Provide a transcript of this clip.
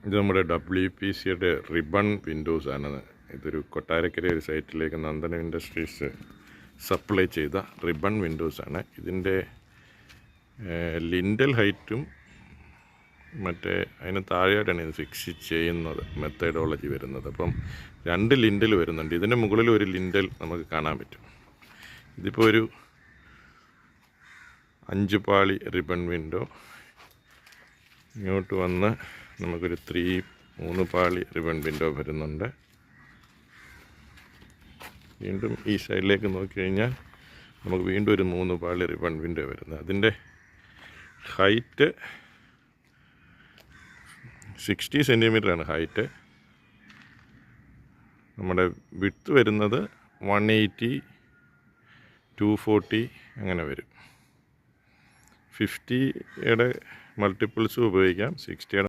ഇത് നമ്മുടെ WPCയുടെ റിബൺ വിൻഡോസാണ്. ഇതൊരു കൊട്ടാരക്കര ഒരു സൈറ്റിലേക്ക് നന്ദന ഇൻഡസ്ട്രീസ് സപ്ലൈ ചെയ്ത റിബൺ വിൻഡോസാണ്. ഇതിൻ്റെ ലിൻഡൽ ഹൈറ്റും മറ്റേ അതിന് താഴെയായിട്ടാണ് ഇത് ഫിക്സ് ചെയ്യുന്നത്, മെത്തേഡോളജി വരുന്നത്. അപ്പം 2 ലിൻഡൽ വരുന്നുണ്ട്. ഇതിൻ്റെ മുകളിൽ ഒരു ലിൻഡൽ നമുക്ക് കാണാൻ പറ്റും. ഇതിപ്പോൾ ഒരു 5 പാളി റിബൺ വിൻഡോ. ഇങ്ങോട്ട് വന്ന് നമുക്കൊരു 3 പാളി റിബൺ വിൻഡോ വരുന്നുണ്ട്. വീണ്ടും ഈ സൈഡിലേക്ക് നോക്കിക്കഴിഞ്ഞാൽ നമുക്ക് വീണ്ടും ഒരു 3 പാളി റിബൺ വിൻഡോ വരുന്നത്. അതിൻ്റെ ഹൈറ്റ് 60 സെൻറ്റിമീറ്ററാണ് ഹൈറ്റ്. നമ്മുടെ വിഡ്ത്ത് വരുന്നത് 180, 240 അങ്ങനെ വരും. 50യുടെ മൾട്ടിപ്പിൾസും ഉപയോഗിക്കാം, 60യുടെ